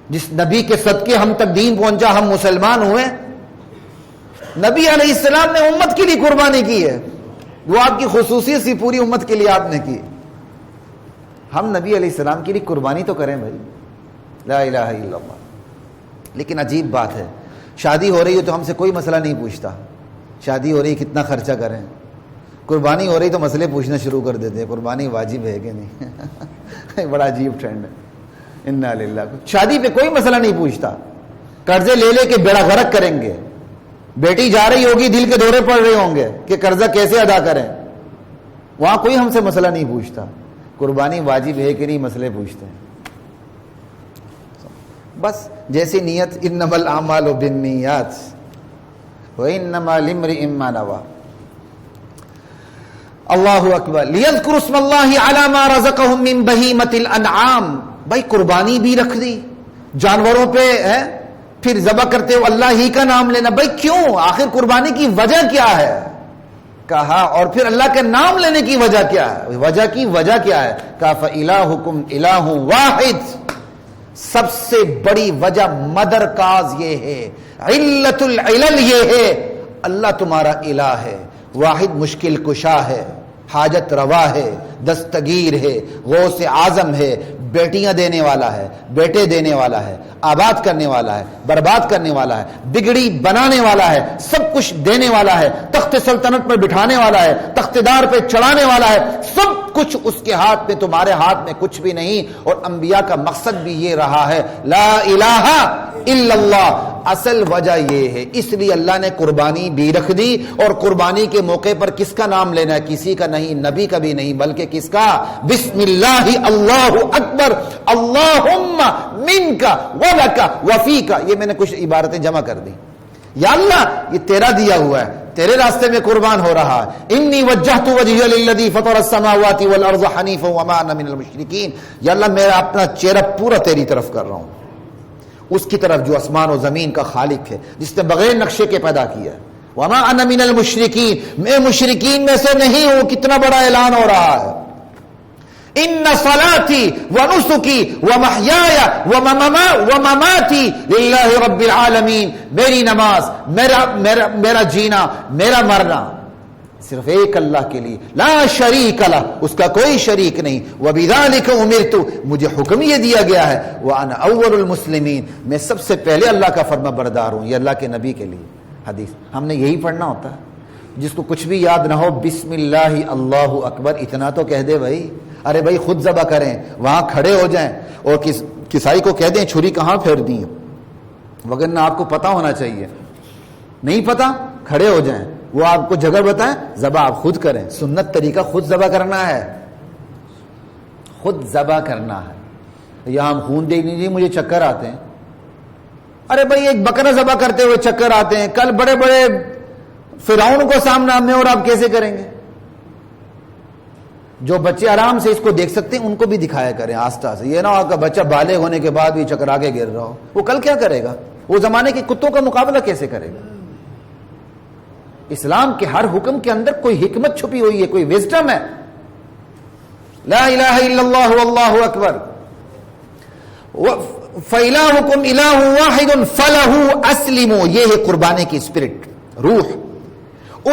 جس نبی کے صدقے ہم تک دین پہنچا، ہم مسلمان ہوئے. نبی علیہ السلام نے امت کے لیے قربانی کی ہے، وہ آپ کی خصوصیت سی پوری امت کے لیے آپ نے کی. ہم نبی علیہ السلام کے لیے قربانی تو کریں بھائی. لا الہ الا اللہ. لیکن عجیب بات ہے، شادی ہو رہی ہے تو ہم سے کوئی مسئلہ نہیں پوچھتا، شادی ہو رہی کتنا خرچہ کریں. قربانی ہو رہی تو مسئلے پوچھنا شروع کر دیتے ہیں، قربانی واجب ہے کہ نہیں. بڑا عجیب ٹرینڈ ہے. انا للہ. شادی پہ کوئی مسئلہ نہیں پوچھتا، قرضے لے لے کے بیڑا غرق کریں گے. بیٹی جا رہی ہوگی، دل کے دورے پڑ رہے ہوں گے کہ قرضہ کیسے ادا کریں، وہاں کوئی ہم سے مسئلہ نہیں پوچھتا. قربانی واجب ہے کہ نہیں مسئلے پوچھتے ہیں. بس جیسی نیت، انما الاعمال بالنیات وانما لامرئ ما نوى. اللہ اکبر. لیذکروا اسم اللہ علی ما رزقہم من بہیمۃ الانعام. بھائی قربانی بھی رکھ دی جانوروں پہ ہے، پھر ذبح کرتے ہو اللہ ہی کا نام لینا. بھائی کیوں؟ آخر قربانی کی وجہ کیا ہے کہا، اور پھر اللہ کے نام لینے کی وجہ کیا ہے، وجہ کیا ہے کہا فإلہکم الہ واحد. سب سے بڑی وجہ مدر کاز یہ ہے، علت العلل یہ ہے، اللہ تمہارا الہ ہے، واحد مشکل کشا ہے، حاجت روا ہے، دستگیر ہے، غوث اعظم ہے، بیٹیاں دینے والا ہے، بیٹے دینے والا ہے، آباد کرنے والا ہے، برباد کرنے والا ہے، بگڑی بنانے والا ہے، سب کچھ دینے والا ہے، تخت سلطنت پر بٹھانے والا ہے، تختدار پہ چڑھانے والا ہے، سب کچھ اس کے ہاتھ میں، تمہارے ہاتھ میں کچھ بھی نہیں. اور انبیاء کا مقصد بھی یہ رہا ہے، لا الہ الا اللہ. اصل وجہ یہ ہے، اس لیے اللہ نے قربانی بھی رکھ دی. اور قربانی کے موقع پر کس کا نام لینا ہے؟ کسی کا نہیں، نبی کا بھی نہیں، بلکہ کس کا؟ بسم اللہ، اللہ اکبر، اللہم منک ولک وفیک. یہ میں نے کچھ عبارتیں جمع کر دی. یا اللہ یہ تیرا دیا ہوا ہے، تیرے راستے میں قربان ہو رہا ہے. انی وجہت وجہی للذی فطر السماوات والارض حنیفا وما انا من المشرکین. یا اللہ میں اپنا چہرہ پورا تیری طرف کر رہا ہوں، اس کی طرف جو آسمان و زمین کا خالق ہے، جس نے بغیر نقشے کے پیدا کیا ہے. وما انا من المشرکین، میں مشرکین میں سے نہیں ہوں. کتنا بڑا اعلان ہو رہا ہے. ان صلاتی ونسکی ومحیای ومماتی للہ رب العالمین. میری نماز، میرا جینا، میرا مرنا صرف ایک اللہ کے لیے، لا شریک لہ، اس کا کوئی شریک نہیں. وبذالک امرت، مجھے حکم یہ دیا گیا ہے. وانا اول المسلمین، میں سب سے پہلے اللہ کا فرما بردار ہوں. یہ اللہ کے نبی کے لیے حدیث. ہم نے یہی پڑھنا ہوتا ہے. جس کو کچھ بھی یاد نہ ہو، بسم اللہ اللہ اکبر اتنا تو کہہ دے بھائی. ارے بھائی خود ذبح کریں، وہاں کھڑے ہو جائیں اور کسائی کو کہہ دیں چھری کہاں پھیر دی، وگرنہ آپ کو پتا ہونا چاہیے. نہیں پتا، کھڑے ہو جائیں، وہ آپ کو جگہ بتائیں، ذبح آپ خود کریں. سنت طریقہ خود ذبح کرنا ہے، خود ذبح کرنا ہے. یہاں ہم خون دیکھ لیجیے، مجھے چکر آتے ہیں. ارے بھائی ایک بکرا ذبح کرتے ہوئے چکر آتے ہیں، کل بڑے بڑے فرعون کو سامنا میں اور آپ کیسے کریں گے؟ جو بچے آرام سے اس کو دیکھ سکتے ہیں ان کو بھی دکھایا کریں آہستہ سے. یہ نہ ہو کہ بچہ بالغ ہونے کے بعد بھی چکرا کے گر رہا ہو، وہ کل کیا کرے گا؟ وہ زمانے کے کتوں کا مقابلہ کیسے کرے گا؟ اسلام کے ہر حکم کے اندر کوئی حکمت چھپی ہوئی ہے، کوئی وزڈم ہے. لا الہ الا اللہ واللہ اکبر. فَإِلَٰهُكُمْ إِلَٰهٌ وَاحِدٌ فَلَهُ أَسْلِمُوا. یہ ہے قربانی کی اسپرٹ، روح.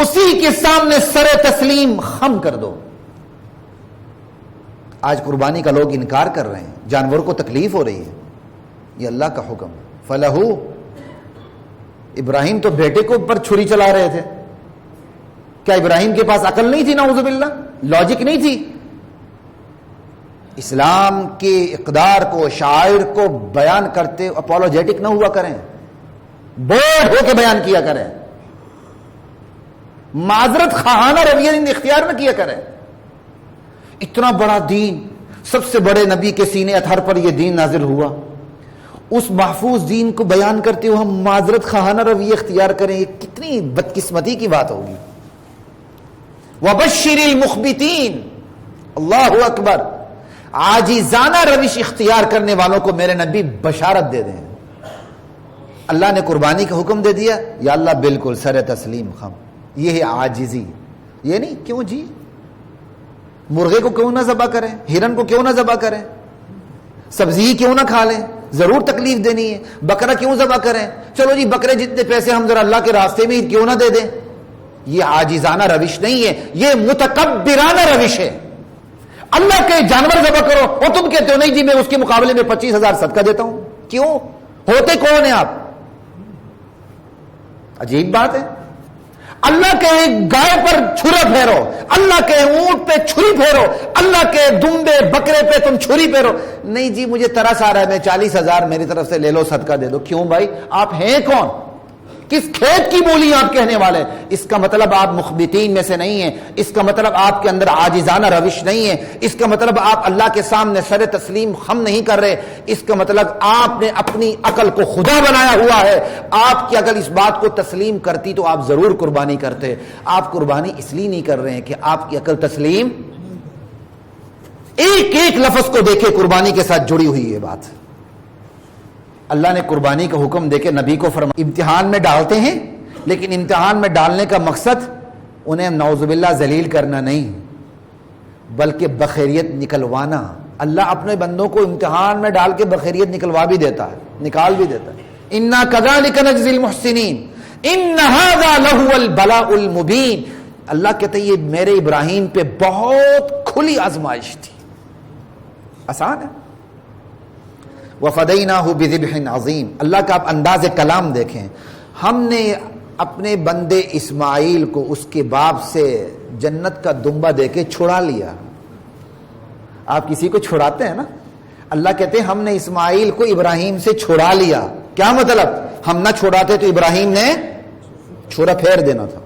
اسی کے سامنے سر تسلیم خم کر دو. آج قربانی کا لوگ انکار کر رہے ہیں، جانور کو تکلیف ہو رہی ہے. یہ اللہ کا حکم. فَلَهُ. ابراہیم تو بیٹے کو پر چھری چلا رہے تھے. کیا ابراہیم کے پاس عقل نہیں تھی؟ نعوذ باللہ، لاجک نہیں تھی؟ اسلام کے اقدار کو، شاعر کو بیان کرتے اپولوجیٹک نہ ہوا کریں، بولڈ ہو کے بیان کیا کریں، معذرت خواہانہ رویہ اختیار نہ کیا کریں. اتنا بڑا دین، سب سے بڑے نبی کے سینے اطہر پر یہ دین نازل ہوا، اس محفوظ دین کو بیان کرتے ہوئے ہم معذرت خواہانہ رویہ اختیار کریں، یہ کتنی بدقسمتی کی بات ہوگی. وَبَشِّرِ الْمُخْبِتِينَ. اللہ اکبر. عاجزانہ روش اختیار کرنے والوں کو میرے نبی بشارت دے دیں. اللہ نے قربانی کا حکم دے دیا، یا اللہ بالکل سر تسلیم خم. یہ ہے عاجزی. یہ نہیں کیوں جی، مرغے کو کیوں نہ ذبح کریں، ہرن کو کیوں نہ ذبح کریں، سبزی کیوں نہ کھا لیں، ضرور تکلیف دینی ہے. بکرا کیوں ذبح کریں، چلو جی بکرے جتنے پیسے ہم ذرا اللہ کے راستے میں کیوں نہ دے دیں. یہ عاجزانہ روش نہیں ہے، یہ متکبرانہ روش ہے. اللہ کے جانور ذبح کرو اور تم کہتے ہو نہیں جی میں اس کے مقابلے میں 25,000 صدقہ دیتا ہوں. کیوں؟ ہوتے کون ہیں آپ؟ عجیب بات ہے. اللہ کے گائے پر چھرا پھیرو، اللہ کے اونٹ پہ چھری پھیرو، اللہ کے دمبے بکرے پہ تم چھری پھیرو. نہیں جی مجھے ترس آ رہا ہے، میں 40,000 میری طرف سے لے لو، صدقہ دے دو. کیوں بھائی؟ آپ ہیں کون؟ کس کھیت کی بولی آپ کہنے والے؟ اس کا مطلب آپ مخبتین میں سے نہیں ہیں، اس کا مطلب آپ کے اندر عاجزانہ روش نہیں ہے، اس کا مطلب آپ اللہ کے سامنے سر تسلیم خم نہیں کر رہے، اس کا مطلب آپ نے اپنی عقل کو خدا بنایا ہوا ہے۔ آپ کی عقل اس بات کو تسلیم کرتی تو آپ ضرور قربانی کرتے، آپ قربانی اس لیے نہیں کر رہے ہیں کہ آپ کی عقل تسلیم، ایک ایک لفظ کو دیکھے قربانی کے ساتھ جڑی ہوئی یہ بات۔ اللہ نے قربانی کا حکم دے کے نبی کو فرمایا، امتحان میں ڈالتے ہیں، لیکن امتحان میں ڈالنے کا مقصد انہیں نعوذ باللہ ذلیل کرنا نہیں، بلکہ بخیریت نکلوانا۔ اللہ اپنے بندوں کو امتحان میں ڈال کے بخیریت نکلوا بھی دیتا ہے، نکال بھی دیتا ہے۔ اِنَّا كَذَلِكَ نَجْزِي الْمُحْسِنِينَ إِنَّ هَذَا لَهُوَ الْبَلَاءُ الْمُبِينُ۔ اللہ کہتے ہیں یہ میرے ابراہیم پہ بہت کھلی آزمائش تھی، آسان ہے۔ وَفَدَيْنَاهُ بِذِبْحٍ عَظِيمٍ۔ اللہ کا آپ انداز کلام دیکھیں، ہم نے اپنے بندے اسماعیل کو اس کے باپ سے جنت کا دمبا دے کے چھڑا لیا۔ آپ کسی کو چھڑاتے ہیں نا، اللہ کہتے ہیں ہم نے اسماعیل کو ابراہیم سے چھڑا لیا۔ کیا مطلب؟ ہم نہ چھڑاتے تو ابراہیم نے چھڑا پھیر دینا تھا۔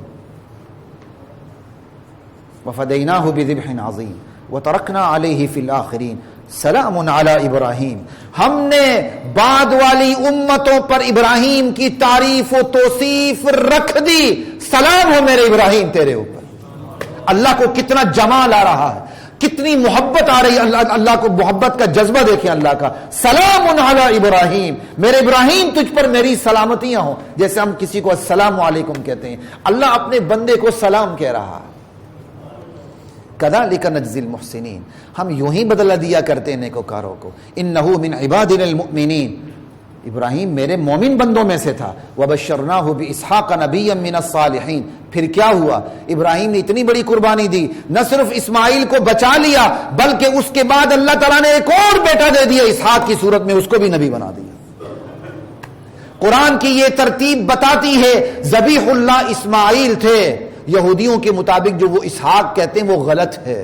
وَفَدَيْنَاهُ بِذِبْحٍ عَظِيمٍ وَتَرَكْنَا عَلَيْهِ فِي الْآخِرِينَ سلام علی ابراہیم۔ ہم نے بعد والی امتوں پر ابراہیم کی تعریف و توصیف رکھ دی، سلام ہو میرے ابراہیم تیرے اوپر۔ اللہ کو کتنا جمال آ رہا ہے، کتنی محبت آ رہی ہے، اللہ کو محبت کا جذبہ دیکھیں اللہ کا۔ سلام علی ابراہیم، میرے ابراہیم تجھ پر میری سلامتیاں ہوں، جیسے ہم کسی کو السلام علیکم کہتے ہیں، اللہ اپنے بندے کو سلام کہہ رہا ہے۔ كَذَلِكَ نَجْزِي الْمُحْسِنِينَ، ہم یوں ہی بدلہ دیا کرتے ہیں نیکوکاروں کو۔ إِنَّهُ مِنْ عِبَادِنَا الْمُؤْمِنِينَ، ابراہیم میرے مومن بندوں میں سے تھا۔ وَبَشَّرْنَاهُ بِإِسْحَاقَ نَبِيًّا مِنَ الصَّالِحِينَ، پھر کیا ہوا؟ ابراہیم نے اتنی بڑی قربانی دی، نہ صرف اسماعیل کو بچا لیا بلکہ اس کے بعد اللہ تعالیٰ نے ایک اور بیٹا دے دیا اسحاق کی صورت میں، اس کو بھی نبی بنا دیا۔ قرآن کی یہ ترتیب بتاتی ہے ذبیح اللہ اسماعیل تھے، یہودیوں کے مطابق جو وہ اسحاق کہتے ہیں وہ غلط ہے۔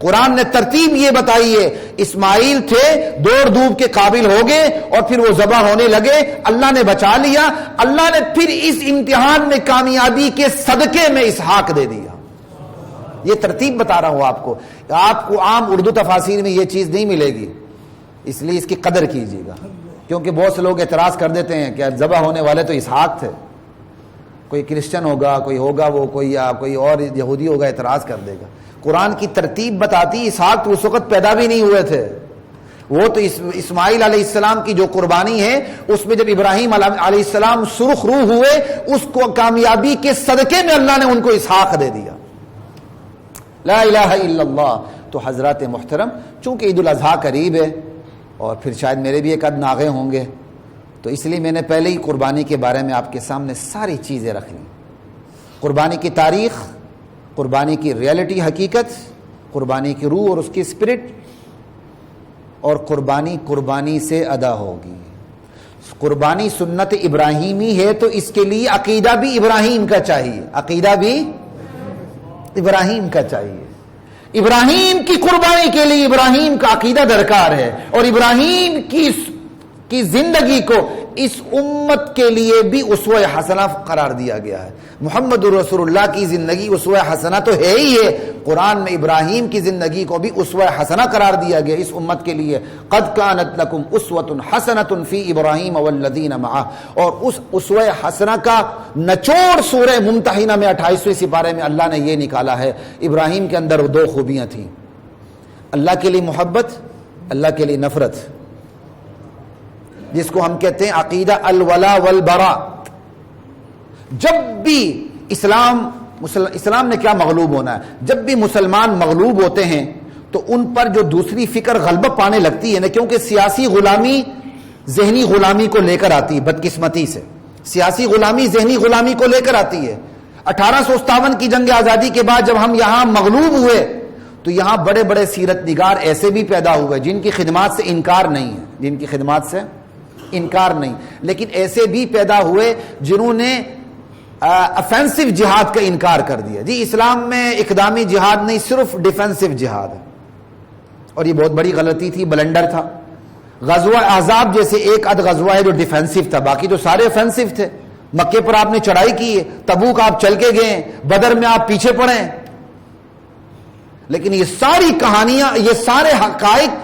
قرآن نے ترتیب یہ بتائی ہے، اسماعیل تھے، دوڑ دھوپ کے قابل ہو گئے اور پھر وہ ذبح ہونے لگے، اللہ نے بچا لیا، اللہ نے پھر اس امتحان میں کامیابی کے صدقے میں اسحاق دے دیا۔ یہ ترتیب بتا رہا ہوں آپ کو۔ آپ کو عام اردو تفاسیر میں یہ چیز نہیں ملے گی، اس لیے اس کی قدر کیجیے گا، کیونکہ بہت سے لوگ اعتراض کر دیتے ہیں کہ ذبح ہونے والے تو اسحاق تھے، کوئی کرسچن ہوگا، کوئی ہوگا وہ کوئی یا کوئی اور یہودی ہوگا اعتراض کر دے گا۔ قرآن کی ترتیب بتاتی، اسحاق تو اس وقت پیدا بھی نہیں ہوئے تھے، وہ تو اسماعیل علیہ السلام کی جو قربانی ہے اس میں جب ابراہیم علیہ السلام سرخ روح ہوئے، اس کو کامیابی کے صدقے میں اللہ نے ان کو اسحاق دے دیا۔ لا الہ الا اللہ۔ تو حضرات محترم، چونکہ عید الاضحیٰ قریب ہے اور پھر شاید میرے بھی ایک آدھ ناغے ہوں گے، تو اس لیے میں نے پہلے ہی قربانی کے بارے میں آپ کے سامنے ساری چیزیں رکھ لی۔ قربانی کی تاریخ، قربانی کی ریالٹی حقیقت، قربانی کی روح اور اس کی اسپرٹ، اور قربانی سے ادا ہوگی۔ قربانی سنت ابراہیمی ہے تو اس کے لیے عقیدہ بھی ابراہیم کا چاہیے، عقیدہ بھی ابراہیم کا چاہیے۔ ابراہیم کی قربانی کے لیے ابراہیم کا عقیدہ درکار ہے، اور ابراہیم کی زندگی کو اس امت کے لیے بھی اسوہ حسنہ قرار دیا گیا ہے۔ محمد رسول اللہ کی زندگی اسوہ حسنہ تو ہے ہی ہے، قرآن میں ابراہیم کی زندگی کو بھی اسوہ حسنہ قرار دیا گیا اس امت کے لیے۔ قد کانت لکم اسوۃ حسنۃ فی ابراہیم والذین معہ، اور اس اسوہ حسنہ کا نچوڑ سورہ ممتحنہ میں 28ویں سپارے میں اللہ نے یہ نکالا ہے۔ ابراہیم کے اندر دو خوبیاں تھیں، اللہ کے لیے محبت، اللہ کے لیے نفرت، جس کو ہم کہتے ہیں عقیدہ الولا والبراء۔ جب بھی اسلام نے کیا مغلوب ہونا ہے، جب بھی مسلمان مغلوب ہوتے ہیں تو ان پر جو دوسری فکر غلبہ پانے لگتی ہے نا، کیونکہ سیاسی غلامی ذہنی غلامی کو لے کر آتی ہے، بدقسمتی سے سیاسی غلامی ذہنی غلامی کو لے کر آتی ہے۔ 1857 کی جنگ آزادی کے بعد جب ہم یہاں مغلوب ہوئے تو یہاں بڑے بڑے سیرت نگار ایسے بھی پیدا ہوئے جن کی خدمات سے انکار نہیں ہے، جن کی خدمات سے انکار نہیں، لیکن ایسے بھی پیدا ہوئے جنہوں نے افینسو جہاد کا انکار کر دیا۔ جی اسلام میں اقدامی جہاد نہیں، صرف ڈیفینسو جہاد ہے، اور یہ بہت بڑی غلطی تھی، بلنڈر تھا۔ غزوہ احزاب جیسے ایک آدھ غزوہ ہے جو ڈیفینسو تھا، باقی تو سارے افینسو تھے۔ مکے پر آپ نے چڑھائی کی ہے، تبوک آپ چل کے گئے، بدر میں آپ پیچھے پڑے، لیکن یہ ساری کہانیاں، یہ سارے حقائق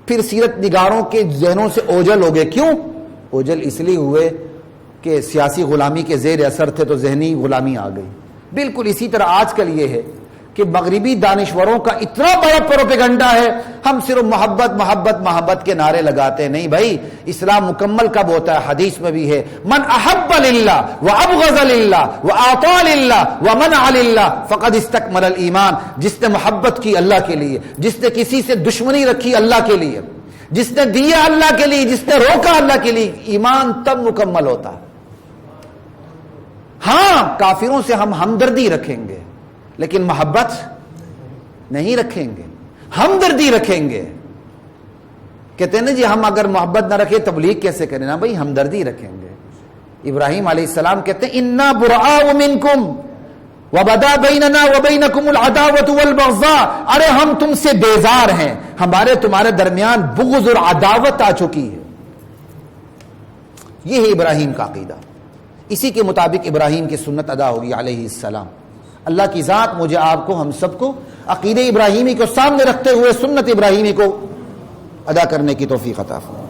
پھر سیرت نگاروں کے ذہنوں سے اوجھل ہو گئے. کیوں اوجھل؟ اس لیے ہوئے کہ سیاسی غلامی کے زیر اثر تھے تو ذہنی غلامی آ گئی. بالکل اسی طرح آج کل یہ ہے کہ مغربی دانشوروں کا اتنا بڑا پروپیگنڈا ہے، ہم صرف محبت محبت محبت کے نعرے لگاتے ہیں. نہیں بھائی، اسلام مکمل کب ہوتا ہے؟ حدیث میں بھی ہے، من احب للہ وابغض للہ واعطى للہ ومنع للہ فقد استکمل الایمان. جس نے محبت کی اللہ کے لیے، جس نے کسی سے دشمنی رکھی اللہ کے لیے، جس نے دیا اللہ کے لیے، جس نے روکا اللہ کے لیے، ایمان تب مکمل ہوتا ہے. ہاں، کافروں سے ہم ہمدردی رکھیں گے لیکن محبت نہیں رکھیں گے، ہمدردی رکھیں گے. کہتے ہیں نا جی ہم اگر محبت نہ رکھیں تبلیغ کیسے کریں؟ نا بھائی، ہمدردی رکھیں گے. ابراہیم علیہ السلام کہتے ہیں انا براء منکم وبدا بیننا وبینکم العداوۃ والبغضاء. ارے ہم تم سے بیزار ہیں، ہمارے تمہارے درمیان بغض اور عداوت آ چکی ہے. یہ ہے ابراہیم کا عقیدہ. اسی کے مطابق ابراہیم کی سنت ادا ہوگی علیہ السلام. اللہ کی ذات مجھے آپ کو ہم سب کو عقیدہ ابراہیمی کو سامنے رکھتے ہوئے سنت ابراہیمی کو ادا کرنے کی توفیق عطا فرمائے.